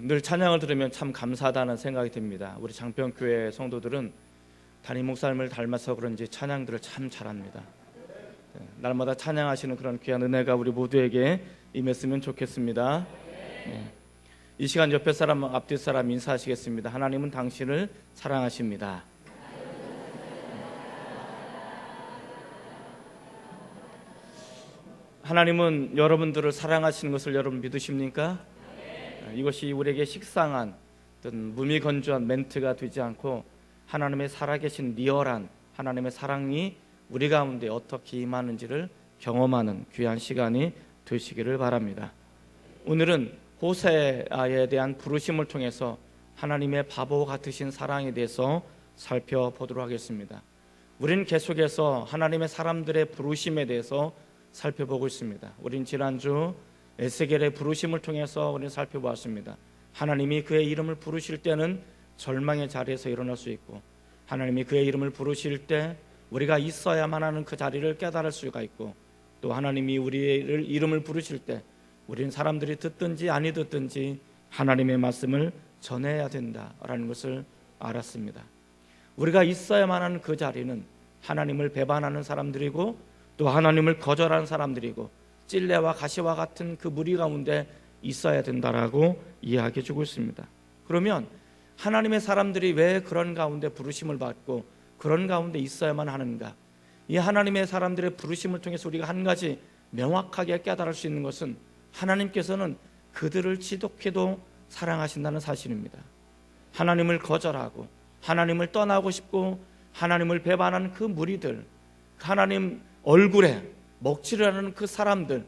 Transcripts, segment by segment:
늘 찬양을 들으면 참 감사하다는 생각이 듭니다. 우리 장평교회 성도들은 담임 목사님을 닮아서 그런지 찬양들을 참 잘합니다. 날마다 찬양하시는 그런 귀한 은혜가 우리 모두에게 임했으면 좋겠습니다. 이 시간 옆에 사람, 앞뒤 사람 인사하시겠습니다. 하나님은 당신을 사랑하십니다. 하나님은 여러분들을 사랑하시는 것을 여러분 믿으십니까? 이것이 우리에게 식상한 어떤 무미건조한 멘트가 되지 않고 하나님의 살아계신 리얼한 하나님의 사랑이 우리 가운데 어떻게 임하는지를 경험하는 귀한 시간이 되시기를 바랍니다. 오늘은 호세아에 대한 부르심을 통해서 하나님의 바보 같으신 사랑에 대해서 살펴보도록 하겠습니다. 우리는 계속해서 하나님의 사람들의 부르심에 대해서 살펴보고 있습니다. 우린 지난주 에스겔의 부르심을 통해서 우리는 살펴보았습니다. 하나님이 그의 이름을 부르실 때는 절망의 자리에서 일어날 수 있고, 하나님이 그의 이름을 부르실 때 우리가 있어야만 하는 그 자리를 깨달을 수가 있고, 또 하나님이 우리의 이름을 부르실 때 우리는 사람들이 듣든지 아니 듣든지 하나님의 말씀을 전해야 된다라는 것을 알았습니다. 우리가 있어야만 하는 그 자리는 하나님을 배반하는 사람들이고 또 하나님을 거절하는 사람들이고 찔레와 가시와 같은 그 무리 가운데 있어야 된다라고 이야기해 주고 있습니다. 그러면 하나님의 사람들이 왜 그런 가운데 부르심을 받고 그런 가운데 있어야만 하는가? 이 하나님의 사람들의 부르심을 통해서 우리가 한 가지 명확하게 깨달을 수 있는 것은 하나님께서는 그들을 지독히도 사랑하신다는 사실입니다. 하나님을 거절하고 하나님을 떠나고 싶고 하나님을 배반하는 그 무리들, 하나님 얼굴에 먹칠을 하는 그 사람들,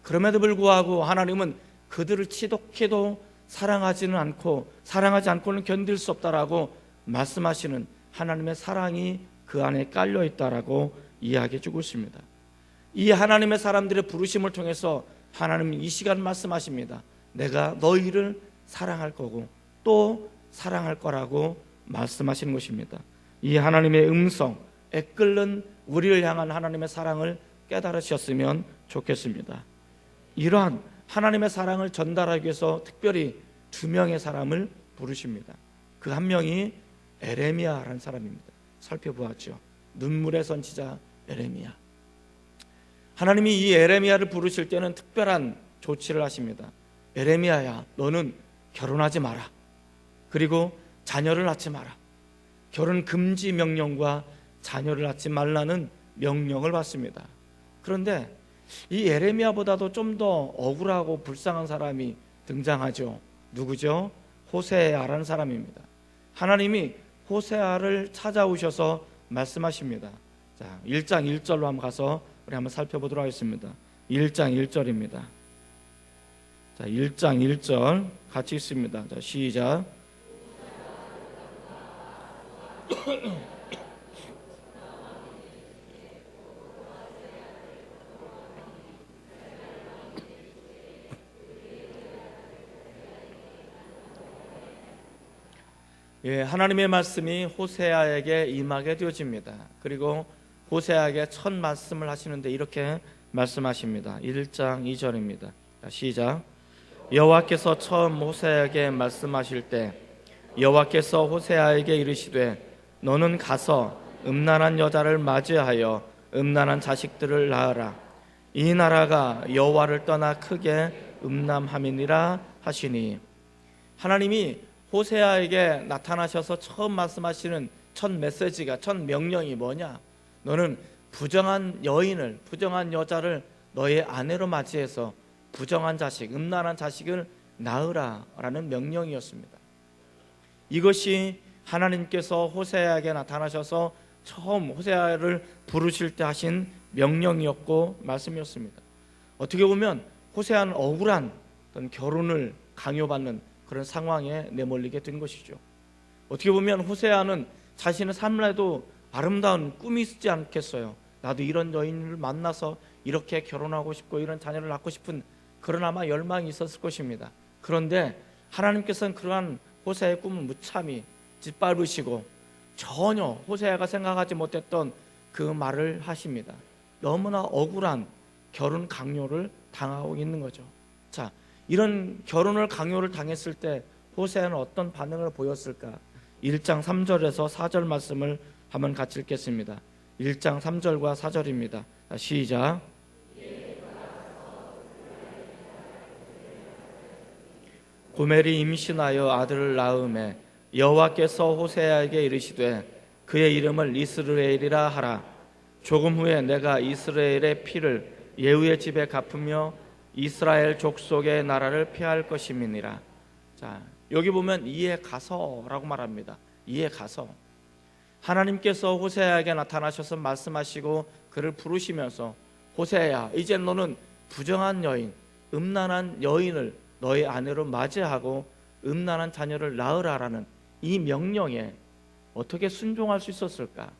그럼에도 불구하고 하나님은 그들을 지독히도 사랑하지 않고는 견딜 수 없다라고 말씀하시는 하나님의 사랑이 그 안에 깔려 있다라고 이야기해 주고 있습니다. 이 하나님의 사람들의 부르심을 통해서 하나님이 이 시간 말씀하십니다. 내가 너희를 사랑할 거고 또 사랑할 거라고 말씀하시는 것입니다. 이 하나님의 음성, 애끓는 우리를 향한 하나님의 사랑을 깨달으셨으면 좋겠습니다. 이러한 하나님의 사랑을 전달하기 위해서 특별히 두 명의 사람을 부르십니다. 그 한 명이 에레미야라는 사람입니다. 살펴보았죠. 눈물의 선지자 에레미야. 하나님이 이 에레미야를 부르실 때는 특별한 조치를 하십니다. 에레미야야, 너는 결혼하지 마라. 그리고 자녀를 낳지 마라. 결혼 금지 명령과 자녀를 낳지 말라는 명령을 받습니다. 그런데 이 에레미야보다도 좀 더 억울하고 불쌍한 사람이 등장하죠. 누구죠? 호세아라는 사람입니다. 하나님이 호세아를 찾아오셔서 말씀하십니다. 자, 1장 1절로 한번 가서 우리 한번 살펴보도록 하겠습니다. 1장 1절입니다. 자, 1장 1절 같이 읽습니다. 자, 시작. 하나님의 말씀이 호세아에게 임하게 되어집니다. 그리고 호세아에게 첫 말씀을 하시는데 이렇게 말씀하십니다. 1장 2절입니다. 시작. 여호와께서 처음 호세아에게 말씀하실 때 여호와께서 호세아에게 이르시되 너는 가서 음란한 여자를 맞이하여 음란한 자식들을 낳으라. 이 나라가 여호와를 떠나 크게 음란함이니라 하시니, 하나님이 호세아에게 나타나셔서 처음 말씀하시는 첫 메시지가, 첫 명령이 뭐냐? 너는 부정한 여인을, 부정한 여자를 너의 아내로 맞이해서 부정한 자식, 음란한 자식을 낳으라 라는 명령이었습니다. 이것이 하나님께서 호세아에게 나타나셔서 처음 호세아를 부르실 때 하신 명령이었고 말씀이었습니다. 어떻게 보면 호세아는 억울한 어떤 결혼을 강요받는 그런 상황에 내몰리게 된 것이죠. 어떻게 보면 호세아는 자신의 삶에도 아름다운 꿈이 있지 않겠어요. 나도 이런 여인을 만나서 이렇게 결혼하고 싶고 이런 자녀를 낳고 싶은 그런 아마 열망이 있었을 것입니다. 그런데 하나님께서는 그러한 호세아의 꿈을 무참히 짓밟으시고 전혀 호세아가 생각하지 못했던 그 말을 하십니다. 너무나 억울한 결혼 강요를 당하고 있는 거죠. 자, 이런 결혼을 강요를 당했을 때 호세아는 어떤 반응을 보였을까? 1장 3절에서 4절 말씀을 한번 같이 읽겠습니다. 1장 3절과 4절입니다. 시작. 고멜이 임신하여 아들을 낳음에 여호와께서 호세아에게 이르시되 그의 이름을 이스라엘이라 하라. 조금 후에 내가 이스라엘의 피를 예후의 집에 갚으며 이스라엘 족속의 나라를 피할 것임이니라. 자, 여기 보면 이에 가서라고 말합니다. 이에 가서 하나님께서 호세아에게 나타나셔서 말씀하시고 그를 부르시면서 호세아야, 이제 너는 부정한 여인, 음란한 여인을 너의 아내로 맞이하고 음란한 자녀를 낳으라라는 이 명령에 어떻게 순종할 수 있었을까?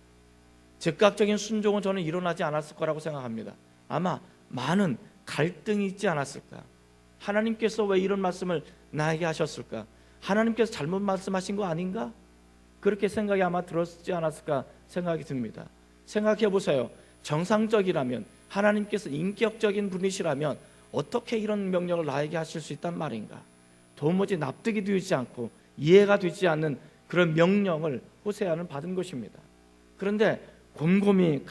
즉각적인 순종은 저는 일어나지 않았을 거라고 생각합니다. 아마 많은 갈등이 있지 않았을까? 하나님께서 왜 이런 말씀을 나에게 하셨을까? 하나님께서 잘못 말씀하신 거 아닌가? 그렇게 생각이 아마 들었지 않았을까 생각이 듭니다. 생각해 보세요. 정상적이라면, 하나님께서 인격적인 분이시라면 어떻게 이런 명령을 나에게 하실 수 있단 말인가? 도무지 납득이 되지 않고 이해가 되지 않는 그런 명령을 호세아는 받은 것입니다. 그런데 곰곰이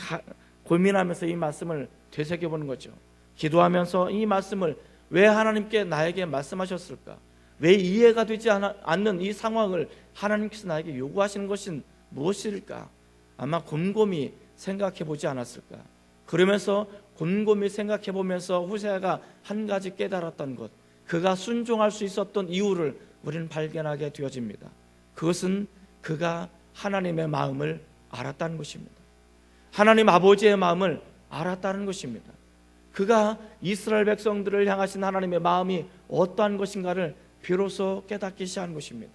고민하면서 이 말씀을 되새겨보는 거죠. 기도하면서 이 말씀을 왜 하나님께 나에게 말씀하셨을까? 왜 이해가 되지 않는 이 상황을 하나님께서 나에게 요구하시는 것은 무엇일까? 아마 곰곰이 생각해 보지 않았을까? 그러면서 곰곰이 생각해 보면서 호세아가 한 가지 깨달았던 것, 그가 순종할 수 있었던 이유를 우리는 발견하게 되어집니다. 그것은 그가 하나님의 마음을 알았다는 것입니다. 하나님 아버지의 마음을 알았다는 것입니다. 그가 이스라엘 백성들을 향하신 하나님의 마음이 어떠한 것인가를 비로소 깨닫기 시작한 것입니다.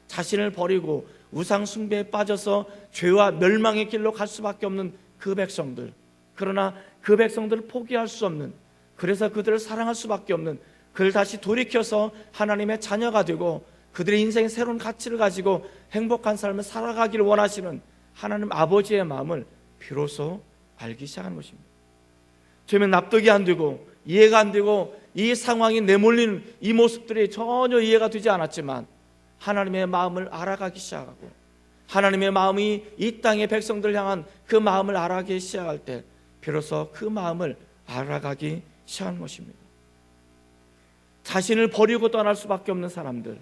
자신을 버리고 우상 숭배에 빠져서 죄와 멸망의 길로 갈 수밖에 없는 그 백성들, 그러나 그 백성들을 포기할 수 없는, 그래서 그들을 사랑할 수밖에 없는, 그를 다시 돌이켜서 하나님의 자녀가 되고 그들의 인생의 새로운 가치를 가지고 행복한 삶을 살아가기를 원하시는 하나님 아버지의 마음을 비로소 알기 시작한 것입니다. 처음에 납득이 안 되고 이해가 안 되고 이 상황이 내몰리는 이 모습들이 전혀 이해가 되지 않았지만 하나님의 마음을 알아가기 시작하고 하나님의 마음이 이 땅의 백성들을 향한 그 마음을 알아가기 시작할 때 비로소 그 마음을 알아가기 시작한 것입니다. 자신을 버리고 떠날 수밖에 없는 사람들,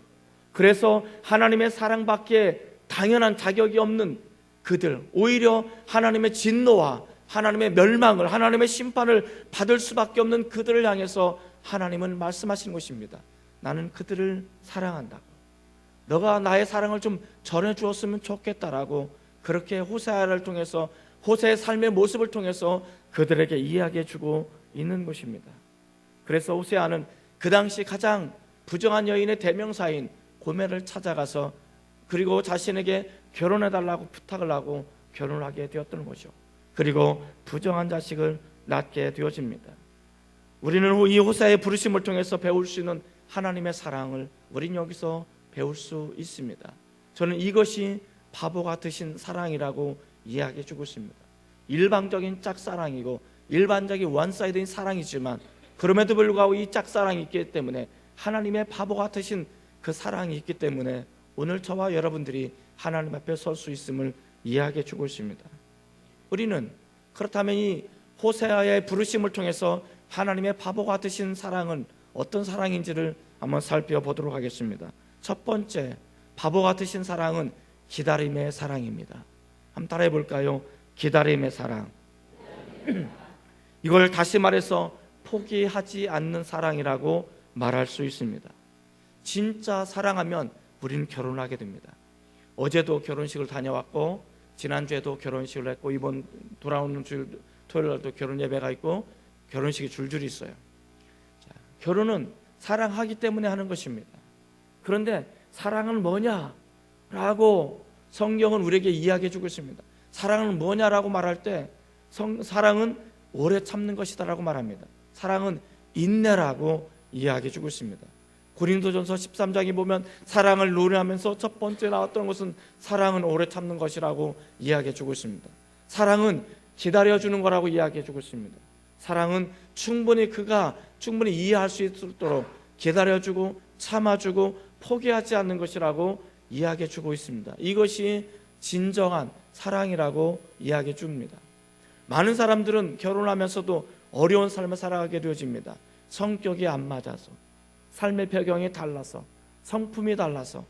그래서 하나님의 사랑받기에 당연한 자격이 없는 그들, 오히려 하나님의 진노와 하나님의 멸망을, 하나님의 심판을 받을 수밖에 없는 그들을 향해서 하나님은 말씀하신 것입니다. 나는 그들을 사랑한다고, 너가 나의 사랑을 좀 전해주었으면 좋겠다라고, 그렇게 호세아를 통해서, 호세의 삶의 모습을 통해서 그들에게 이야기해주고 있는 것입니다. 그래서 호세아는 그 당시 가장 부정한 여인의 대명사인 고멜을 찾아가서 그리고 자신에게 결혼해달라고 부탁을 하고 결혼을 하게 되었던 거죠. 그리고 부정한 자식을 낳게 되어집니다. 우리는 이 호세아의 부르심을 통해서 배울 수 있는 하나님의 사랑을 우리는 여기서 배울 수 있습니다. 저는 이것이 바보 같으신 사랑이라고 이야기해 주고 있습니다. 일방적인 짝사랑이고 일반적인 원사이드인 사랑이지만 그럼에도 불구하고 이 짝사랑이 있기 때문에 하나님의 바보 같으신 그 사랑이 있기 때문에 오늘 저와 여러분들이 하나님 앞에 설 수 있음을 이야기해 주고 있습니다. 우리는 그렇다면 이 호세아의 부르심을 통해서 하나님의 바보 같으신 사랑은 어떤 사랑인지를 한번 살펴보도록 하겠습니다. 첫 번째, 바보 같으신 사랑은 기다림의 사랑입니다. 한번 따라해 볼까요? 기다림의 사랑. 이걸 다시 말해서 포기하지 않는 사랑이라고 말할 수 있습니다. 진짜 사랑하면 우리는 결혼하게 됩니다. 어제도 결혼식을 다녀왔고 지난주에도 결혼식을 했고 이번 돌아오는 주일 토요일날도 결혼 예배가 있고 결혼식이 줄줄이 있어요. 자, 결혼은 사랑하기 때문에 하는 것입니다. 그런데 사랑은 뭐냐라고 성경은 우리에게 이야기해 주고 있습니다. 사랑은 뭐냐라고 말할 때 사랑은 오래 참는 것이다라고 말합니다. 사랑은 인내라고 이야기해 주고 있습니다. 고린도전서 13장에 보면 사랑을 노래하면서 첫 번째 나왔던 것은 사랑은 오래 참는 것이라고 이야기해 주고 있습니다. 사랑은 기다려주는 거라고 이야기해 주고 있습니다. 사랑은 충분히 그가 충분히 이해할 수 있도록 기다려주고 참아주고 포기하지 않는 것이라고 이야기해 주고 있습니다. 이것이 진정한 사랑이라고 이야기해 줍니다. 많은 사람들은 결혼하면서도 어려운 삶을 살아가게 되어집니다. 성격이 안 맞아서, 삶의 배경이 달라서, 성품이 달라서.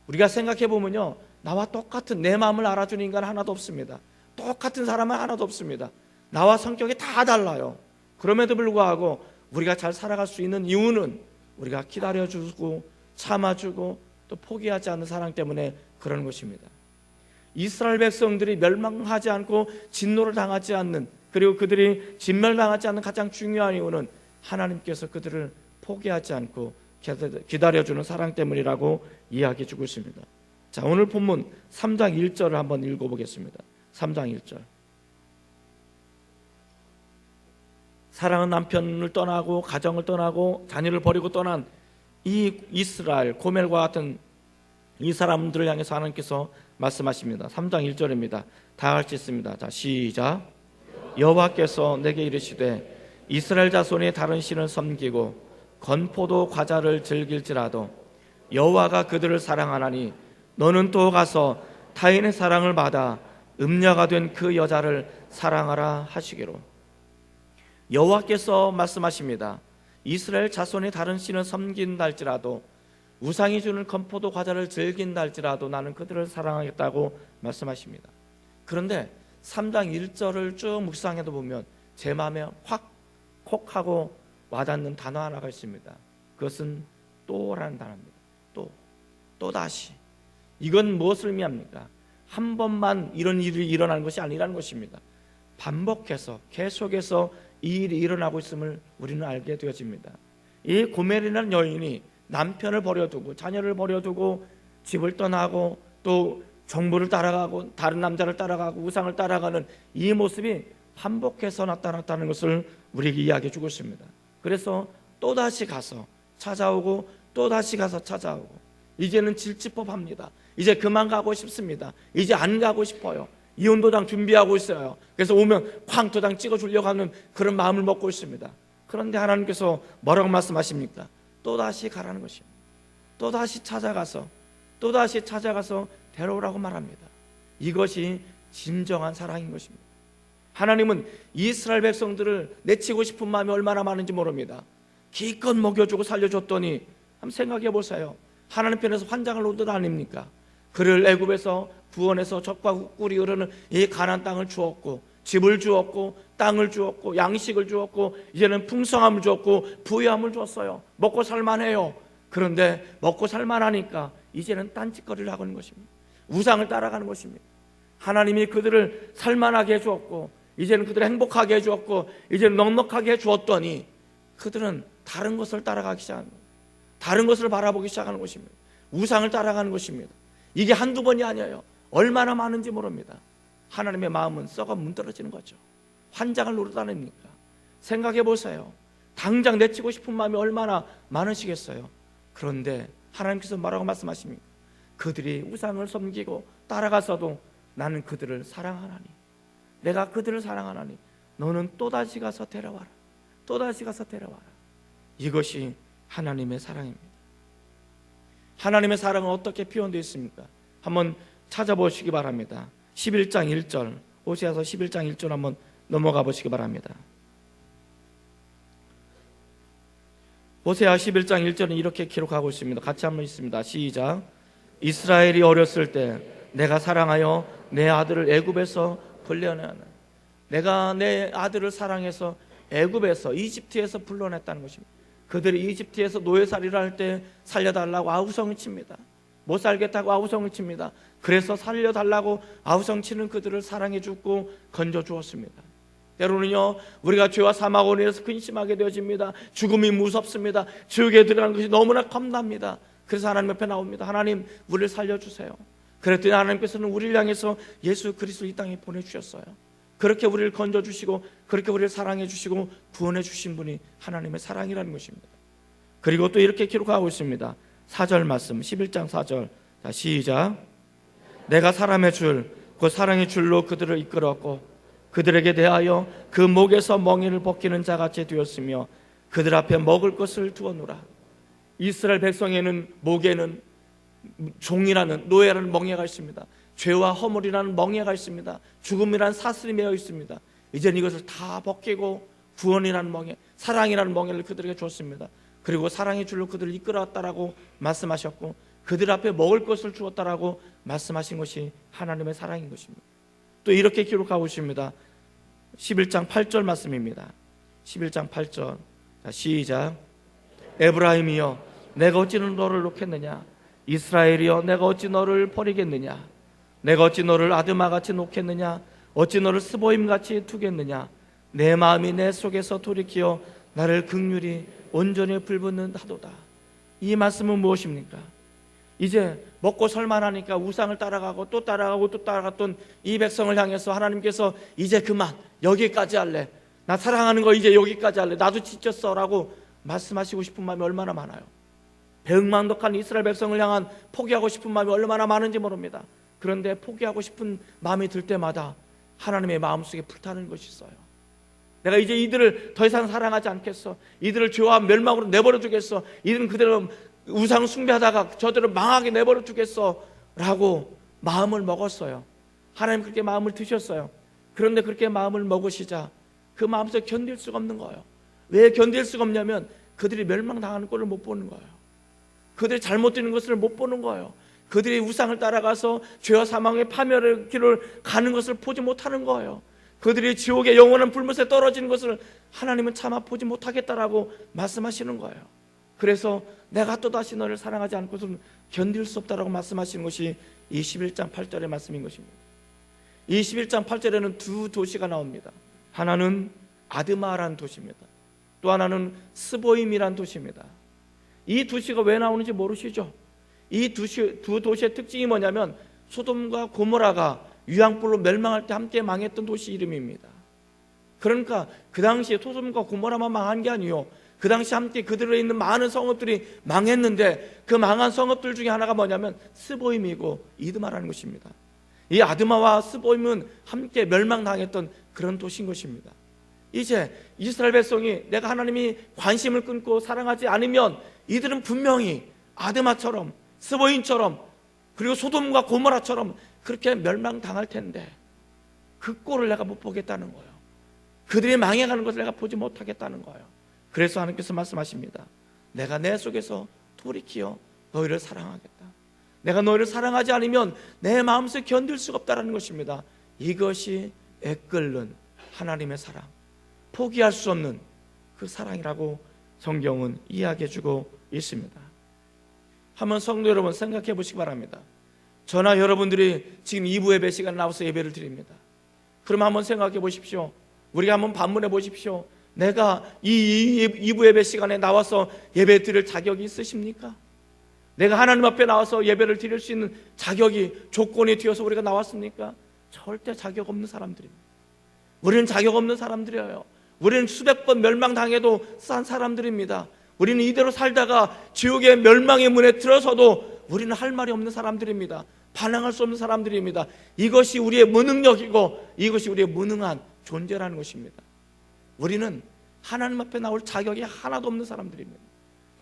우리가 생각해 보면요, 나와 똑같은 내 마음을 알아주는 인간 하나도 없습니다. 똑같은 사람은 하나도 없습니다. 나와 성격이 다 달라요. 그럼에도 불구하고 우리가 잘 살아갈 수 있는 이유는 우리가 기다려주고 참아주고 또 포기하지 않는 사랑 때문에 그런 것입니다. 이스라엘 백성들이 멸망하지 않고 진노를 당하지 않는, 그리고 그들이 진멸당하지 않는 가장 중요한 이유는 하나님께서 그들을 포기하지 않고 기다려주는 사랑 때문이라고 이야기해 주고 있습니다. 자, 오늘 본문 3장 1절을 한번 읽어보겠습니다. 3장 1절. 사랑은 남편을 떠나고 가정을 떠나고 자녀를 버리고 떠난 이 이스라엘 고멜과 같은 이 사람들을 향해서 하나님께서 말씀하십니다. 3장 1절입니다. 다 같이 읽습니다. 자, 시작. 여호와께서 내게 이르시되 이스라엘 자손이 다른 신을 섬기고 건포도 과자를 즐길지라도 여호와가 그들을 사랑하나니 너는 또 가서 타인의 사랑을 받아 음녀가 된 그 여자를 사랑하라 하시기로. 여호와께서 말씀하십니다. 이스라엘 자손이 다른 신을 섬긴다 할지라도, 우상이 주는 건포도 과자를 즐긴다 할지라도 나는 그들을 사랑하겠다고 말씀하십니다. 그런데 3장 1절을 쭉 묵상해도 보면 제 마음에 확 콕하고 와닿는 단어 하나가 있습니다. 그것은 또라는 단어입니다. 또다시. 이건 무엇을 의미합니까? 한 번만 이런 일이 일어나는 것이 아니라는 것입니다. 반복해서 계속해서 이 일이 일어나고 있음을 우리는 알게 되어집니다. 이 고멜이라는 여인이 남편을 버려두고 자녀를 버려두고 집을 떠나고 또 정부를 따라가고 다른 남자를 따라가고 우상을 따라가는 이 모습이 반복해서 나타났다는 것을 우리에게 이야기해 주고 있습니다. 그래서 또다시 가서 찾아오고 또다시 가서 찾아오고, 이제는 질치법합니다. 이제 그만 가고 싶습니다. 이제 안 가고 싶어요. 이혼 도장 준비하고 있어요. 그래서 오면 쾅 도장 찍어주려고 하는 그런 마음을 먹고 있습니다. 그런데 하나님께서 뭐라고 말씀하십니까? 또다시 가라는 것입니다. 또다시 찾아가서 데려오라고 말합니다. 이것이 진정한 사랑인 것입니다. 하나님은 이스라엘 백성들을 내치고 싶은 마음이 얼마나 많은지 모릅니다. 기껏 먹여주고 살려줬더니 한번 생각해 보세요. 하나님 편에서 환장을 놓은 것 아닙니까? 그를 애굽에서 구원해서 젖과 꿀이 흐르는 이 가나안 땅을 주었고, 집을 주었고, 땅을 주었고, 양식을 주었고, 이제는 풍성함을 주었고 부유함을 주었어요. 먹고 살만해요. 그런데 먹고 살만하니까 이제는 딴짓거리를 하고 있는 것입니다. 우상을 따라가는 것입니다. 하나님이 그들을 살만하게 해주었고, 이제는 그들을 행복하게 해주었고, 이제는 넉넉하게 해주었더니 그들은 다른 것을 따라가기 시작합니다. 다른 것을 바라보기 시작하는 것입니다. 우상을 따라가는 것입니다. 이게 한두 번이 아니에요. 얼마나 많은지 모릅니다. 하나님의 마음은 썩어 문드러지는 거죠. 환장을 노릇하십니까? 생각해 보세요. 당장 내치고 싶은 마음이 얼마나 많으시겠어요. 그런데 하나님께서 뭐라고 말씀하십니까? 그들이 우상을 섬기고 따라가서도 나는 그들을 사랑하나니, 내가 그들을 사랑하나니 너는 또다시 가서 데려와라. 또다시 가서 데려와라. 이것이 하나님의 사랑입니다. 하나님의 사랑은 어떻게 표현되어 있습니까? 한번 찾아보시기 바랍니다. 11장 1절, 호세아서 11장 1절 한번 넘어가 보시기 바랍니다. 호세아 11장 1절은 이렇게 기록하고 있습니다. 같이 한번 읽습니다. 시작. 이스라엘이 어렸을 때 내가 사랑하여 내 아들을 애굽에서 불려내는, 내가 내 아들을 사랑해서 애굽에서 이집트에서 불러냈다는 것입니다. 그들이 이집트에서 노예살이를 할 때 살려달라고 아우성을 칩니다. 못 살겠다고 아우성을 칩니다. 그래서 살려달라고 아우성 치는 그들을 사랑해 주고 건져 주었습니다. 때로는요, 우리가 죄와 사망으로 인해서 근심하게 되어집니다. 죽음이 무섭습니다. 지옥에 들어가는 것이 너무나 겁납니다. 그래서 하나님 옆에 나옵니다. 하나님, 우리를 살려주세요. 그랬더니 하나님께서는 우리를 향해서 예수 그리스도를 이 땅에 보내주셨어요. 그렇게 우리를 건져주시고 그렇게 우리를 사랑해 주시고 구원해 주신 분이 하나님의 사랑이라는 것입니다. 그리고 또 이렇게 기록하고 있습니다. 4절 말씀, 11장 4절. 자, 시작. 내가 사람의 줄, 그 사랑의 줄로 그들을 이끌었고 그들에게 대하여 그 목에서 멍에를 벗기는 자같이 되었으며 그들 앞에 먹을 것을 두었노라. 이스라엘 백성에는 목에는 종이라는 노예라는 멍에가 있습니다. 죄와 허물이라는 멍에가 있습니다. 죽음이라는 사슬이 매어 있습니다. 이제는 이것을 다 벗기고 구원이라는 멍에, 사랑이라는 멍에를 그들에게 줬습니다. 그리고 사랑의 줄로 그들을 이끌어왔다라고 말씀하셨고 그들 앞에 먹을 것을 주었다라고 말씀하신 것이 하나님의 사랑인 것입니다. 또 이렇게 기록하고 있습니다. 11장 8절 말씀입니다. 11장 8절. 자, 시작. 에브라임이여 내가 어찌 너를 놓겠느냐, 이스라엘이여 내가 어찌 너를 버리겠느냐, 내가 어찌 너를 아드마같이 놓겠느냐, 어찌 너를 스보임같이 두겠느냐, 내 마음이 내 속에서 돌이키어 나를 긍휼히 온전히 불붙는 하도다. 이 말씀은 무엇입니까? 이제 먹고 살만하니까 우상을 따라가고 또 따라가고 또 따라갔던 이 백성을 향해서 하나님께서 이제 그만, 여기까지 할래, 나 사랑하는 거 이제 여기까지 할래, 나도 지쳤어 라고 말씀하시고 싶은 마음이 얼마나 많아요. 배응망덕한 이스라엘 백성을 향한 포기하고 싶은 마음이 얼마나 많은지 모릅니다. 그런데 포기하고 싶은 마음이 들 때마다 하나님의 마음속에 불타는 것이 있어요. 내가 이제 이들을 더 이상 사랑하지 않겠어, 이들을 죄와 멸망으로 내버려 두겠어, 이들은 그대로 우상 숭배하다가 저들을 망하게 내버려 두겠어 라고 마음을 먹었어요. 하나님 그렇게 마음을 드셨어요. 그런데 그렇게 마음을 먹으시자 그 마음속에 견딜 수가 없는 거예요. 왜 견딜 수가 없냐면 그들이 멸망당하는 꼴을 못 보는 거예요. 그들이 잘못되는 것을 못 보는 거예요. 그들이 우상을 따라가서 죄와 사망의 파멸의 길을 가는 것을 보지 못하는 거예요. 그들이 지옥의 영원한 불못에 떨어지는 것을 하나님은 차마 보지 못하겠다라고 말씀하시는 거예요. 그래서 내가 또다시 너를 사랑하지 않고서는 견딜 수 없다라고 말씀하시는 것이 21장 8절의 말씀인 것입니다. 21장 8절에는 두 도시가 나옵니다. 하나는 아드마라는 도시입니다. 또 하나는 스보임이라는 도시입니다. 이 도시가 왜 나오는지 모르시죠? 이 두 도시의 특징이 뭐냐면 소돔과 고모라가 유황불로 멸망할 때 함께 망했던 도시 이름입니다. 그러니까 그 당시에 소돔과 고모라만 망한 게 아니에요. 그 당시 함께 그들에 있는 많은 성읍들이 망했는데 그 망한 성읍들 중에 하나가 뭐냐면 스보임이고 이드마라는 것입니다. 이 아드마와 스보임은 함께 멸망당했던 그런 도시인 것입니다. 이제 이스라엘 백성이 내가 하나님이 관심을 끊고 사랑하지 않으면 이들은 분명히 아드마처럼 스보임처럼 그리고 소돔과 고모라처럼 그렇게 멸망당할 텐데 그 꼴을 내가 못 보겠다는 거예요. 그들이 망해가는 것을 내가 보지 못하겠다는 거예요. 그래서 하나님께서 말씀하십니다. 내가 내 속에서 돌이키어 너희를 사랑하겠다. 내가 너희를 사랑하지 않으면 내 마음속에 견딜 수가 없다는 것입니다. 이것이 애끓는 하나님의 사랑, 포기할 수 없는 그 사랑이라고 성경은 이야기해주고 있습니다. 한번 성도 여러분 생각해 보시기 바랍니다. 저나 여러분들이 지금 2부 예배 시간에 나와서 예배를 드립니다. 그럼 한번 생각해 보십시오. 우리가 한번 반문해 보십시오. 내가 이 2부 예배 시간에 나와서 예배 드릴 자격이 있으십니까? 내가 하나님 앞에 나와서 예배를 드릴 수 있는 자격이 조건이 되어서 우리가 나왔습니까? 절대 자격 없는 사람들입니다. 우리는 자격 없는 사람들이에요. 우리는 수백 번 멸망당해도 싼 사람들입니다. 우리는 이대로 살다가 지옥의 멸망의 문에 들어서도 우리는 할 말이 없는 사람들입니다. 반항할 수 없는 사람들입니다. 이것이 우리의 무능력이고 이것이 우리의 무능한 존재라는 것입니다. 우리는 하나님 앞에 나올 자격이 하나도 없는 사람들입니다.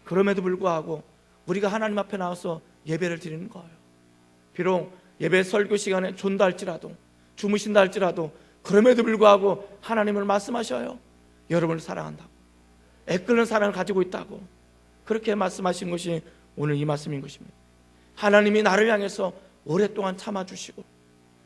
그럼에도 불구하고 우리가 하나님 앞에 나와서 예배를 드리는 거예요. 비록 예배 설교 시간에 존다 할지라도 주무신다 할지라도 그럼에도 불구하고 하나님을 말씀하셔요. 여러분을 사랑한다고, 애끓는 사랑을 가지고 있다고 그렇게 말씀하신 것이 오늘 이 말씀인 것입니다. 하나님이 나를 향해서 오랫동안 참아주시고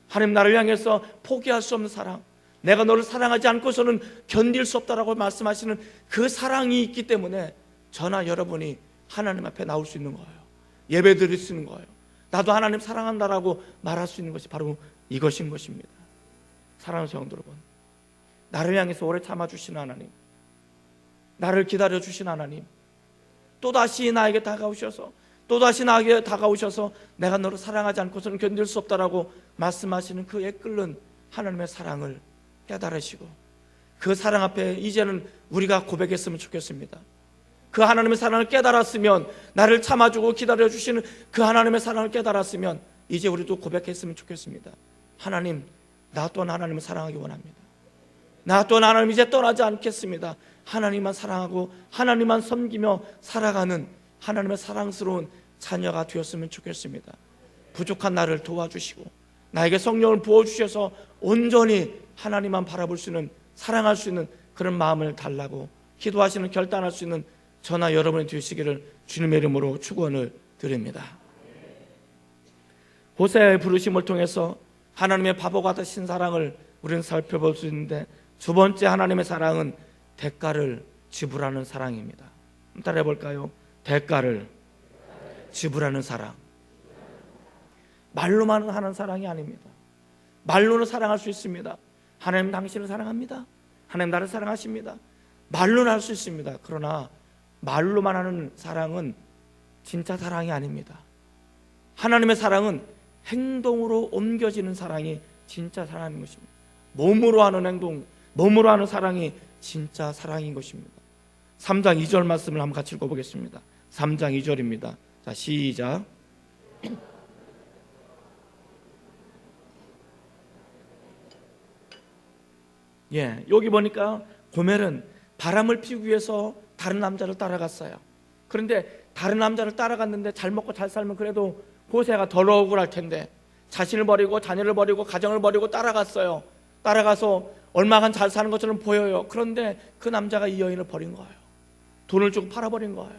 하나님 나를 향해서 포기할 수 없는 사랑, 내가 너를 사랑하지 않고서는 견딜 수 없다라고 말씀하시는 그 사랑이 있기 때문에 저나 여러분이 하나님 앞에 나올 수 있는 거예요. 예배 드릴 수 있는 거예요. 나도 하나님 사랑한다라고 말할 수 있는 것이 바로 이것인 것입니다. 사랑하는 성도 여러분, 나를 향해서 오래 참아주신 하나님, 나를 기다려주신 하나님, 또다시 나에게 다가오셔서 또다시 나에게 다가오셔서 내가 너를 사랑하지 않고서는 견딜 수 없다라고 말씀하시는 그 애끓는 하나님의 사랑을 깨달으시고 그 사랑 앞에 이제는 우리가 고백했으면 좋겠습니다. 그 하나님의 사랑을 깨달았으면, 나를 참아주고 기다려주시는 그 하나님의 사랑을 깨달았으면 이제 우리도 고백했으면 좋겠습니다. 하나님, 나 또한 하나님을 사랑하기 원합니다. 나 또한 하나님 이제 떠나지 않겠습니다. 하나님만 사랑하고 하나님만 섬기며 살아가는 하나님의 사랑스러운 자녀가 되었으면 좋겠습니다. 부족한 나를 도와주시고 나에게 성령을 부어주셔서 온전히 하나님만 바라볼 수 있는, 사랑할 수 있는 그런 마음을 달라고 기도하시는, 결단할 수 있는 저나 여러분이 되시기를 주님의 이름으로 축원을 드립니다. 호세아의 부르심을 통해서 하나님의 바보가 되신 사랑을 우리는 살펴볼 수 있는데, 두 번째 하나님의 사랑은 대가를 지불하는 사랑입니다. 따라해 볼까요? 대가를 지불하는 사랑. 말로만 하는 사랑이 아닙니다. 말로는 사랑할 수 있습니다. 하나님 당신을 사랑합니다. 하나님 나를 사랑하십니다. 말로는 할 수 있습니다. 그러나 말로만 하는 사랑은 진짜 사랑이 아닙니다. 하나님의 사랑은 행동으로 옮겨지는 사랑이 진짜 사랑인 것입니다. 몸으로 하는 행동, 몸으로 하는 사랑이 진짜 사랑인 것입니다. 3장 2절 말씀을 한번 같이 읽어보겠습니다. 3장 2절입니다. 자, 시작. 여기 보니까 고멜은 바람을 피우기 위해서 다른 남자를 따라갔어요. 그런데 다른 남자를 따라갔는데 잘 먹고 잘 살면 그래도 호세아가 덜 억울할 텐데 자신을 버리고 자녀를 버리고 가정을 버리고 따라갔어요. 따라가서 얼마간 잘 사는 것처럼 보여요. 그런데 그 남자가 이 여인을 버린 거예요. 돈을 주고 팔아버린 거예요.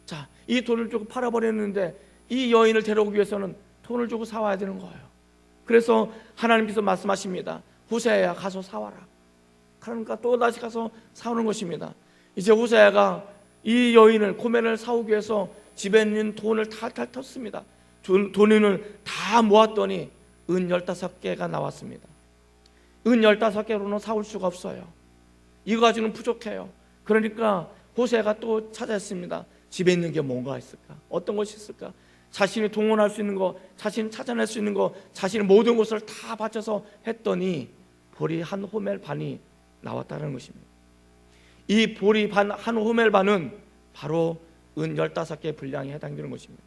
자, 이 돈을 주고 팔아버렸는데 이 여인을 데려오기 위해서는 돈을 주고 사와야 되는 거예요. 그래서 하나님께서 말씀하십니다. 호세아야, 가서 사와라. 그러니까 또 다시 가서 사오는 것입니다. 이제 호세아가 이 여인을, 고멜을 사오기 위해서 집에 있는 돈을 탈탈 텄습니다. 돈을 다 모았더니 은 15개가 나왔습니다. 은 15개로는 사올 수가 없어요. 이거 가지고는 부족해요. 그러니까 호세아가 또 찾아냈습니다. 집에 있는 게 뭔가 있을까? 어떤 것이 있을까? 자신이 동원할 수 있는 거, 자신이 찾아낼 수 있는 거, 자신의 모든 것을 다 바쳐서 했더니 보리 한 호멜 반이 나왔다는 것입니다. 이 보리 한 호멜 반은 바로 은 15개 분량에 해당되는 것입니다.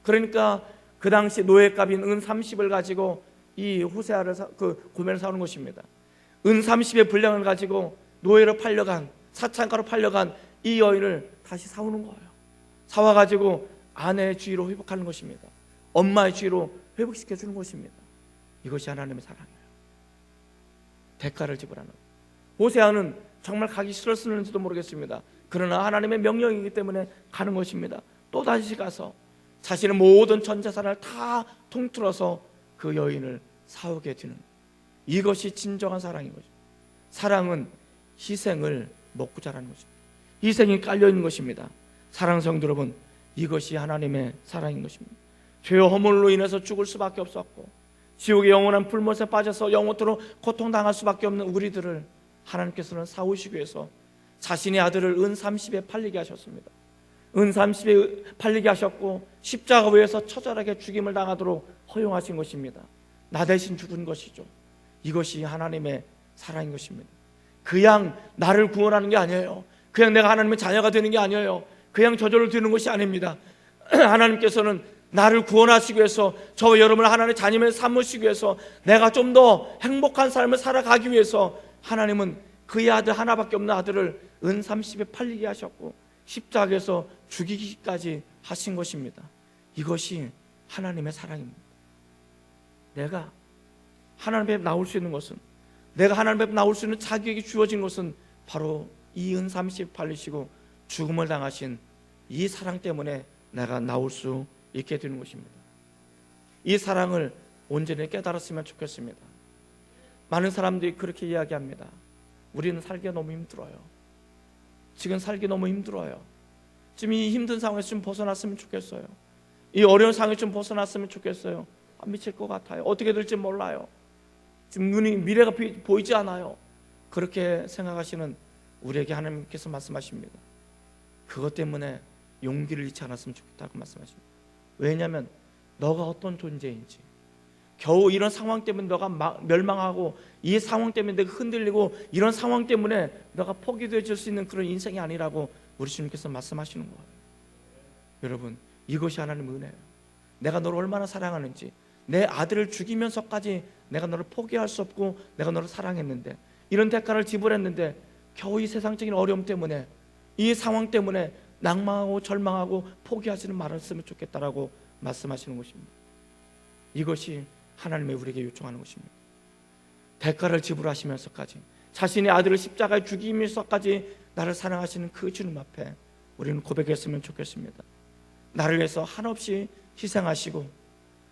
그러니까 그 당시 노예값인 은 30을 가지고 이 호세아를 고멜을 사오는 것입니다. 은 30의 분량을 가지고 노예로 팔려간, 사창가로 팔려간 이 여인을 다시 사오는 거예요. 사와가지고 아내의 주의로 회복하는 것입니다. 엄마의 주의로 회복시켜주는 것입니다. 이것이 하나님의 사랑이에요. 대가를 지불하는. 호세아는 정말 가기 싫었는지도 모르겠습니다. 그러나 하나님의 명령이기 때문에 가는 것입니다. 또다시 가서 자신의 모든 전 재산을 다 통틀어서 그 여인을 사오게 되는, 이것이 진정한 사랑인 것입니다. 사랑은 희생을 먹고 자라는 것입니다. 희생이 깔려있는 것입니다. 사랑하는 성도 여러분, 이것이 하나님의 사랑인 것입니다. 죄의 허물로 인해서 죽을 수밖에 없었고 지옥의 영원한 불못에 빠져서 영원토록 고통당할 수밖에 없는 우리들을 하나님께서는 사오시기 위해서 자신의 아들을 은 30에 팔리게 하셨습니다. 은 30에 팔리게 하셨고 십자가 위에서 처절하게 죽임을 당하도록 허용하신 것입니다. 나 대신 죽은 것이죠. 이것이 하나님의 사랑인 것입니다. 그냥 나를 구원하는 게 아니에요. 그냥 내가 하나님의 자녀가 되는 게 아니에요. 그냥 저절로 되는 것이 아닙니다. 하나님께서는 나를 구원하시기 위해서, 저와 여러분을 하나님의 자녀로 삼으시기 위해서, 내가 좀 더 행복한 삶을 살아가기 위해서 하나님은 그의 아들, 하나밖에 없는 아들을 은 30에 팔리게 하셨고 십자가에서 죽이기까지 하신 것입니다. 이것이 하나님의 사랑입니다. 내가 하나님 앞에 나올 수 있는 것은, 내가 하나님 앞에 나올 수 있는 자격이 주어진 것은 바로 이 은 30 팔리시고 죽음을 당하신 이 사랑 때문에 내가 나올 수 있게 되는 것입니다. 이 사랑을 온전히 깨달았으면 좋겠습니다. 많은 사람들이 그렇게 이야기합니다. 우리는 살기가 너무 힘들어요. 지금 살기 너무 힘들어요. 지금 이 힘든 상황에서 좀 벗어났으면 좋겠어요. 이 어려운 상황에서 좀 벗어났으면 좋겠어요. 미칠 것 같아요. 어떻게 될지 몰라요. 지금 미래가 보이지 않아요. 그렇게 생각하시는 우리에게 하나님께서 말씀하십니다. 그것 때문에 용기를 잃지 않았으면 좋겠다고 말씀하십니다. 왜냐하면 너가 어떤 존재인지, 겨우 이런 상황 때문에 너가 멸망하고 이 상황 때문에 내가 흔들리고 이런 상황 때문에 너가 포기되어질 수 있는 그런 인생이 아니라고 우리 주님께서 말씀하시는 거예요. 여러분, 이것이 하나님의 은혜예요. 내가 너를 얼마나 사랑하는지, 내 아들을 죽이면서까지 내가 너를 포기할 수 없고 내가 너를 사랑했는데, 이런 대가를 지불했는데 겨우 이 세상적인 어려움 때문에, 이 상황 때문에 낭망하고 절망하고 포기하지는 말았으면 좋겠다라고 말씀하시는 것입니다. 이것이 하나님이 우리에게 요청하는 것입니다. 대가를 지불하시면서까지 자신의 아들을 십자가에 죽이면서까지 나를 사랑하시는 그 주님 앞에 우리는 고백했으면 좋겠습니다. 나를 위해서 한없이 희생하시고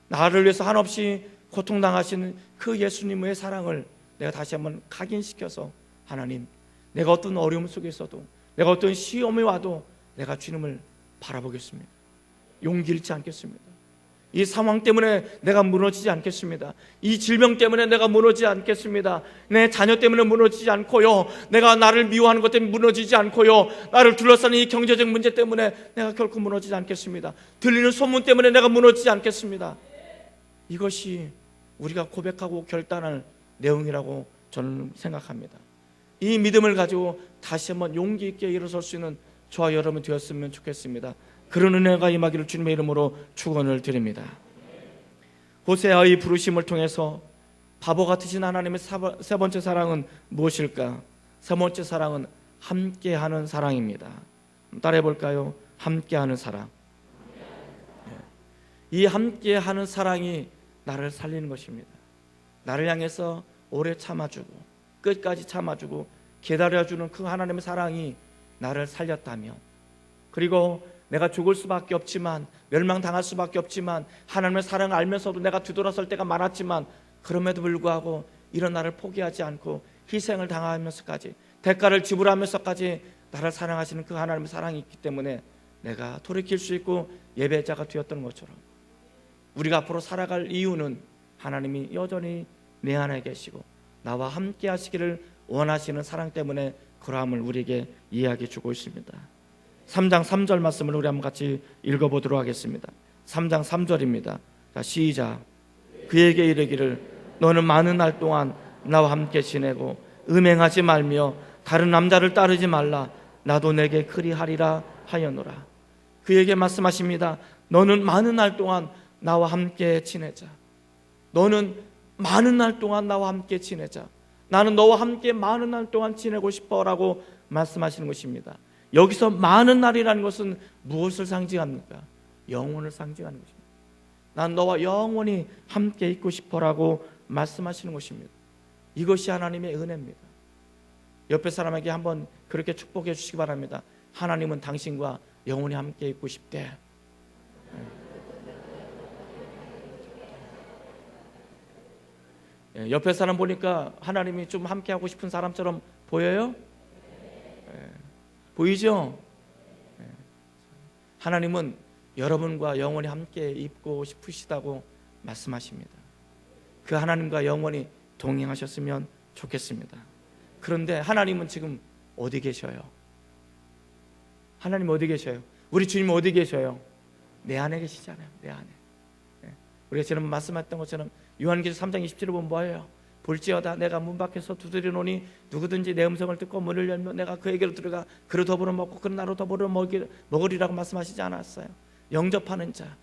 나를 위해서 한없이 고통당하시는 그 예수님의 사랑을 내가 다시 한번 각인시켜서 하나님, 내가 어떤 어려움 속에서도 내가 어떤 시험이 와도 내가 주님을 바라보겠습니다. 용기 잃지 않겠습니다. 이 상황 때문에 내가 무너지지 않겠습니다. 이 질병 때문에 내가 무너지지 않겠습니다. 내 자녀 때문에 무너지지 않고요, 내가 나를 미워하는 것 때문에 무너지지 않고요, 나를 둘러싸는 이 경제적 문제 때문에 내가 결코 무너지지 않겠습니다. 들리는 소문 때문에 내가 무너지지 않겠습니다. 이것이 우리가 고백하고 결단할 내용이라고 저는 생각합니다. 이 믿음을 가지고 다시 한번 용기 있게 일어설 수 있는 저와 여러분 되었으면 좋겠습니다. 그런 은혜가 임하기를 주님의 이름으로 축원을 드립니다. 호세아의 부르심을 통해서 바보 같으신 하나님의 세 번째 사랑은 무엇일까? 세 번째 사랑은 함께하는 사랑입니다. 따라해 볼까요? 함께하는 사랑. 이 함께하는 사랑이 나를 살리는 것입니다. 나를 향해서 오래 참아주고 끝까지 참아주고 기다려주는 그 하나님의 사랑이 나를 살렸다면, 그리고 내가 죽을 수밖에 없지만, 멸망당할 수밖에 없지만, 하나님의 사랑을 알면서도 내가 뒤돌아설 때가 많았지만, 그럼에도 불구하고 이런 나를 포기하지 않고 희생을 당하면서까지, 대가를 지불하면서까지 나를 사랑하시는 그 하나님의 사랑이 있기 때문에 내가 돌이킬 수 있고 예배자가 되었던 것처럼, 우리가 앞으로 살아갈 이유는 하나님이 여전히 내 안에 계시고 나와 함께 하시기를 원하시는 사랑 때문에 그러함을 우리에게 이야기해 주고 있습니다. 3장 3절 말씀을 우리 한번 같이 읽어보도록 하겠습니다. 3장 3절입니다. 자, 시작. 그에게 이르기를 너는 많은 날 동안 나와 함께 지내고 음행하지 말며 다른 남자를 따르지 말라. 나도 내게 그리하리라 하였노라. 그에게 말씀하십니다. 너는 많은 날 동안 나와 함께 지내자. 너는 많은 날 동안 나와 함께 지내자. 나는 너와 함께 많은 날 동안 지내고 싶어 라고 말씀하시는 것입니다. 여기서 많은 날이라는 것은 무엇을 상징합니까? 영원을 상징하는 것입니다. 난 너와 영원히 함께 있고 싶어 라고 말씀하시는 것입니다. 이것이 하나님의 은혜입니다. 옆에 사람에게 한번 그렇게 축복해 주시기 바랍니다. 하나님은 당신과 영원히 함께 있고 싶대. 옆에 사람 보니까 하나님이 좀 함께 하고 싶은 사람처럼 보여요? 보이죠? 하나님은 여러분과 영원히 함께 있고 싶으시다고 말씀하십니다. 그 하나님과 영원히 동행하셨으면 좋겠습니다. 그런데 하나님은 지금 어디 계셔요? 하나님 어디 계셔요? 우리 주님 어디 계셔요? 내 안에 계시잖아요. 내 안에. 우리가 지금 말씀했던 것처럼 요한계시록 3장 27절 보면 뭐예요? 볼지어다 내가 문 밖에서 두드리노니 누구든지 내 음성을 듣고 문을 열면 내가 그에게로 들어가 그를 더불어 먹고 그는 나로 더불어 먹으리라고 말씀하시지 않았어요? 영접하는 자,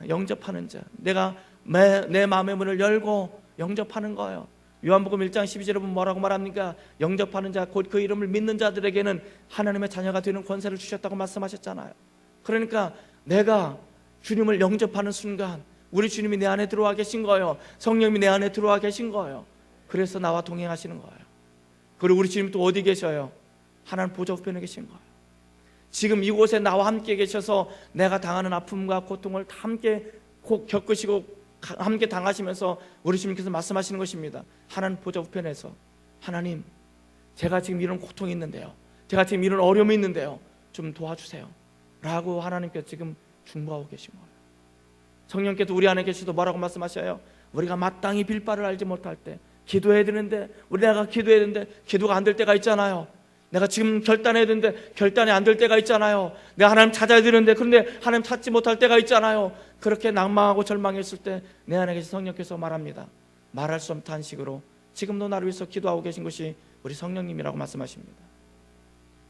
영접하는 자, 내가 내 마음의 문을 열고 영접하는 거예요. 요한복음 1장 12절에 보면 뭐라고 말합니까? 영접하는 자, 곧 그 이름을 믿는 자들에게는 하나님의 자녀가 되는 권세를 주셨다고 말씀하셨잖아요. 그러니까 내가 주님을 영접하는 순간 우리 주님이 내 안에 들어와 계신 거예요. 성령님이 내 안에 들어와 계신 거예요. 그래서 나와 동행하시는 거예요. 그리고 우리 주님이 또 어디 계셔요? 하나님 보좌 우편에 계신 거예요. 지금 이곳에 나와 함께 계셔서 내가 당하는 아픔과 고통을 다 함께 겪으시고 함께 당하시면서 우리 주님께서 말씀하시는 것입니다. 하나님 보좌 우편에서 하나님, 제가 지금 이런 고통이 있는데요, 제가 지금 이런 어려움이 있는데요, 좀 도와주세요 라고 하나님께서 지금 중보하고 계신 거예요. 성령께서 우리 안에 계시도 뭐라고 말씀하셔요? 우리가 마땅히 빌 바를 알지 못할 때 기도해야 되는데, 내가 기도해야 되는데 기도가 안 될 때가 있잖아요. 내가 지금 결단해야 되는데 결단이 안 될 때가 있잖아요. 내가 하나님 찾아야 되는데 그런데 하나님 찾지 못할 때가 있잖아요. 그렇게 낭망하고 절망했을 때 내 안에 계신 성령께서 말합니다. 말할 수 없는 탄식으로 지금도 나를 위해서 기도하고 계신 것이 우리 성령님이라고 말씀하십니다.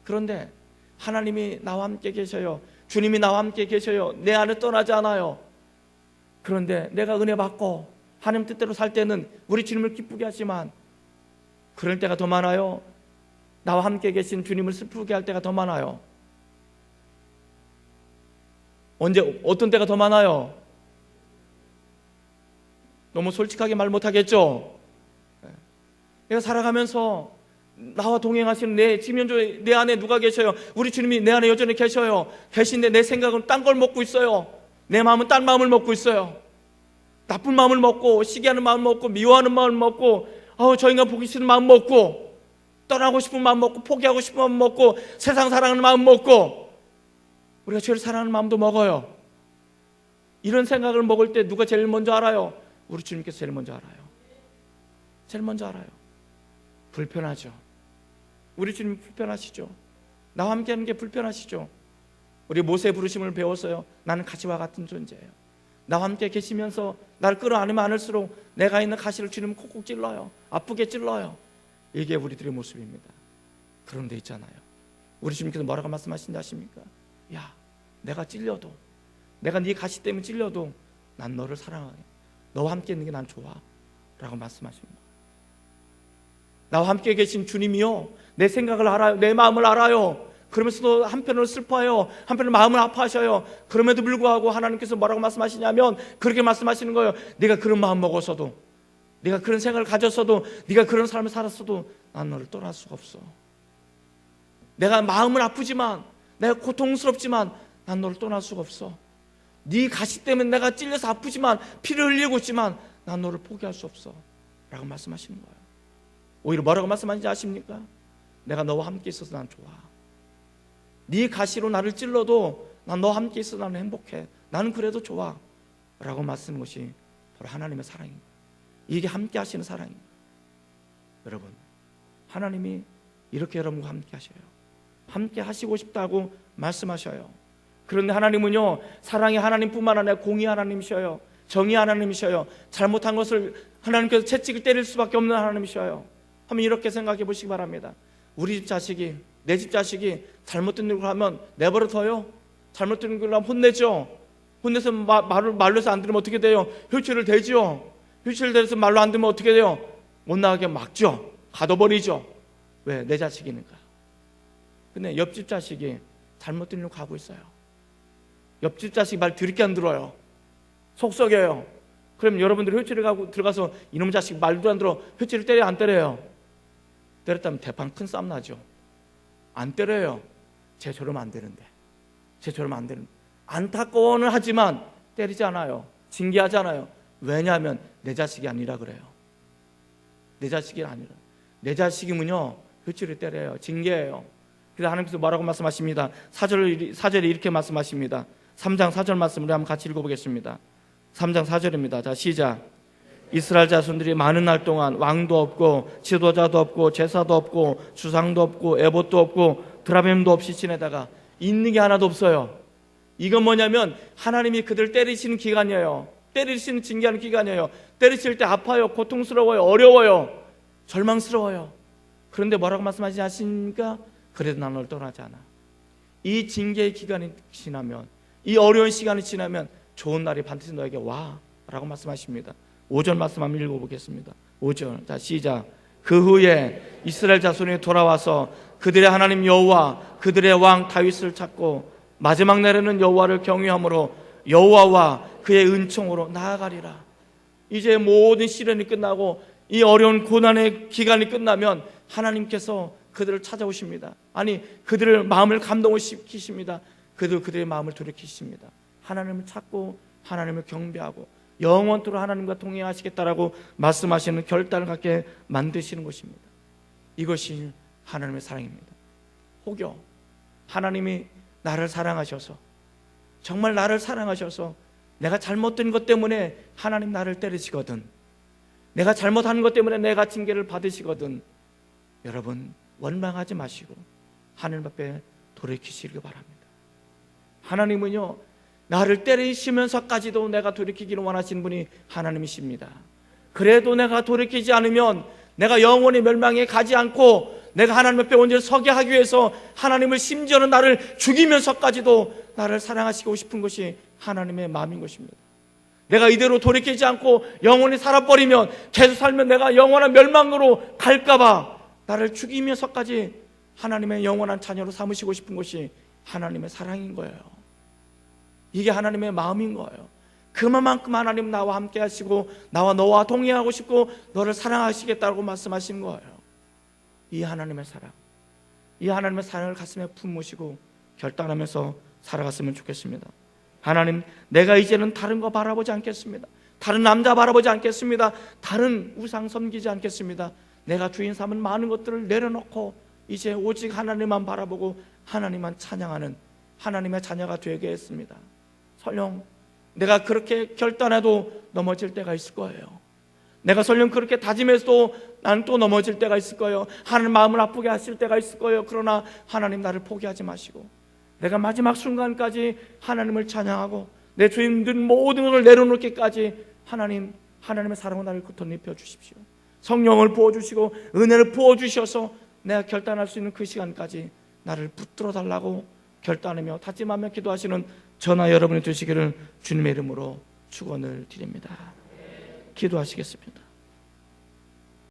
그런데 하나님이 나와 함께 계셔요. 주님이 나와 함께 계셔요. 내 안에 떠나지 않아요. 그런데 내가 은혜 받고 하나님 뜻대로 살 때는 우리 주님을 기쁘게 하지만, 그럴 때가 더 많아요. 나와 함께 계신 주님을 슬프게 할 때가 더 많아요. 언제 어떤 때가 더 많아요? 너무 솔직하게 말 못하겠죠? 내가 살아가면서 나와 동행하시는 지금 현재 내 안에 누가 계셔요? 우리 주님이 내 안에 여전히 계셔요. 계신데 내 생각은 딴 걸 먹고 있어요. 내 마음은 딴 마음을 먹고 있어요. 나쁜 마음을 먹고, 시기하는 마음을 먹고, 미워하는 마음을 먹고, 저 인간 보기 싫은 마음 먹고, 떠나고 싶은 마음 먹고, 포기하고 싶은 마음 먹고, 세상 사랑하는 마음 먹고, 우리가 죄를 사랑하는 마음도 먹어요. 이런 생각을 먹을 때 누가 제일 먼저 알아요? 우리 주님께서 제일 먼저 알아요. 제일 먼저 알아요. 불편하죠. 우리 주님 불편하시죠. 나와 함께하는 게 불편하시죠. 우리 모세의 부르심을 배웠어요. 나는 가시와 같은 존재예요. 나와 함께 계시면서 나를 끌어안으면 안을수록 내가 있는 가시를 주님은 콕콕 찔러요. 아프게 찔러요. 이게 우리들의 모습입니다. 그런데 있잖아요, 우리 주님께서 뭐라고 말씀하신지 아십니까? 야, 내가 찔려도, 내가 네 가시 때문에 찔려도 난 너를 사랑해. 너와 함께 있는 게 난 좋아 라고 말씀하십니다. 나와 함께 계신 주님이요, 내 생각을 알아요. 내 마음을 알아요. 그러면서도 한편으로 슬퍼해요. 한편으로 마음을 아파하셔요. 그럼에도 불구하고 하나님께서 뭐라고 말씀하시냐면 그렇게 말씀하시는 거예요. 네가 그런 마음 먹었어도, 네가 그런 생각을 가졌어도, 네가 그런 삶을 살았어도 난 너를 떠날 수가 없어. 내가 마음은 아프지만, 내가 고통스럽지만 난 너를 떠날 수가 없어. 네 가시 때문에 내가 찔려서 아프지만, 피를 흘리고 있지만 난 너를 포기할 수 없어 라고 말씀하시는 거예요. 오히려 뭐라고 말씀하는지 아십니까? 내가 너와 함께 있어서 난 좋아. 네 가시로 나를 찔러도 난 너와 함께 있어서 나는 행복해. 나는 그래도 좋아 라고 말씀하는 것이 바로 하나님의 사랑입니다. 이게 함께 하시는 사랑입니다. 여러분, 하나님이 이렇게 여러분과 함께 하셔요. 함께 하시고 싶다고 말씀하셔요. 그런데 하나님은요, 사랑의 하나님뿐만 아니라 공의 하나님이셔요. 정의 하나님이셔요. 잘못한 것을 하나님께서 채찍을 때릴 수밖에 없는 하나님이셔요. 한번 이렇게 생각해 보시기 바랍니다. 우리 집 자식이, 내 집 자식이 잘못된 일을 하면 내버려 둬요? 잘못된 일을 하면 혼내죠. 혼내서 말로 해서 안 들으면 어떻게 돼요? 휠체어를 대죠. 휠체어를 대서 말로 안 들으면 어떻게 돼요? 못 나가게 막죠. 가둬버리죠. 왜? 내 자식이니까. 근데 옆집 자식이 잘못된 일로 가고 있어요. 옆집 자식이 말 드럽게 안 들어요. 속썩여요. 그럼 여러분들이 휠체어를 들어가서 이놈 자식 말도 안 들어, 휠체어를 때려요, 안 때려요? 때렸다면 대판 큰 싸움 나죠. 안 때려요. 쟤 저러면 안 되는데, 쟤 저러면 안 되는데. 안타까워는 하지만 때리지 않아요. 징계하지 않아요. 왜냐하면 내 자식이 아니라 그래요. 내 자식이 아니라. 내 자식이면요, 휠체어를 때려요. 징계해요. 그래서 하나님께서 뭐라고 말씀하십니다. 4절에 이렇게 말씀하십니다. 3장 4절 말씀을 한번 같이 읽어보겠습니다. 3장 4절입니다. 자, 시작. 이스라엘 자손들이 많은 날 동안 왕도 없고 지도자도 없고 제사도 없고 주상도 없고 에봇도 없고 드라빔도 없이 지내다가 있는 게 하나도 없어요. 이건 뭐냐면 하나님이 그들 때리시는 기간이에요. 때리시는 징계하는 기간이에요. 때리실 때 아파요. 고통스러워요. 어려워요. 절망스러워요. 그런데 뭐라고 말씀하시지 않습니까? 그래도 난 너를 떠나지 않아. 이 징계의 기간이 지나면, 이 어려운 시간이 지나면 좋은 날이 반드시 너에게 와 라고 말씀하십니다. 5절 말씀 한번 읽어보겠습니다. 5절, 자 시작. 그 후에 이스라엘 자손이 돌아와서 그들의 하나님 여호와 그들의 왕 다윗을 찾고 마지막 날에는 여호와를 경외함으로 여호와와 그의 은총으로 나아가리라. 이제 모든 시련이 끝나고 이 어려운 고난의 기간이 끝나면 하나님께서 그들을 찾아오십니다. 아니, 그들의 마음을 감동을 시키십니다. 그들의 마음을 돌이키십니다. 하나님을 찾고 하나님을 경배하고 영원토록 하나님과 동행하시겠다라고 말씀하시는 결단을 갖게 만드시는 것입니다. 이것이 하나님의 사랑입니다. 혹여 하나님이 나를 사랑하셔서, 정말 나를 사랑하셔서 내가 잘못된 것 때문에 하나님 나를 때리시거든, 내가 잘못한 것 때문에 내가 징계를 받으시거든, 여러분 원망하지 마시고 하나님 앞에 돌이키시길 바랍니다. 하나님은요, 나를 때리시면서까지도 내가 돌이키기를 원하시는 분이 하나님이십니다. 그래도 내가 돌이키지 않으면 내가 영원히 멸망에 가지 않고 내가 하나님 앞에 온전히 서게 하기 위해서 하나님을, 심지어는 나를 죽이면서까지도 나를 사랑하시고 싶은 것이 하나님의 마음인 것입니다. 내가 이대로 돌이키지 않고 영원히 살아버리면, 계속 살면 내가 영원한 멸망으로 갈까봐 나를 죽이면서까지 하나님의 영원한 자녀로 삼으시고 싶은 것이 하나님의 사랑인 거예요. 이게 하나님의 마음인 거예요. 그만큼 하나님 나와 함께 하시고 나와 너와 동행하고 싶고 너를 사랑하시겠다고 말씀하신 거예요. 이 하나님의 사랑, 이 하나님의 사랑을 가슴에 품으시고 결단하면서 살아갔으면 좋겠습니다. 하나님, 내가 이제는 다른 거 바라보지 않겠습니다. 다른 남자 바라보지 않겠습니다. 다른 우상 섬기지 않겠습니다. 내가 주인 삼은 많은 것들을 내려놓고 이제 오직 하나님만 바라보고 하나님만 찬양하는 하나님의 자녀가 되게 했습니다. 설령 내가 그렇게 결단해도 넘어질 때가 있을 거예요. 내가 설령 그렇게 다짐해도 나는 또 넘어질 때가 있을 거예요. 하나님 마음을 아프게 하실 때가 있을 거예요. 그러나 하나님 나를 포기하지 마시고 내가 마지막 순간까지 하나님을 찬양하고 내 주인들 모든 것을 내려놓기까지 하나님의 사랑으로 나를 덧입혀 주십시오. 성령을 부어주시고 은혜를 부어주셔서 내가 결단할 수 있는 그 시간까지 나를 붙들어 달라고 결단하며 다짐하며 기도하시는 저나 여러분이 되시기를 주님의 이름으로 축원을 드립니다. 기도하시겠습니다.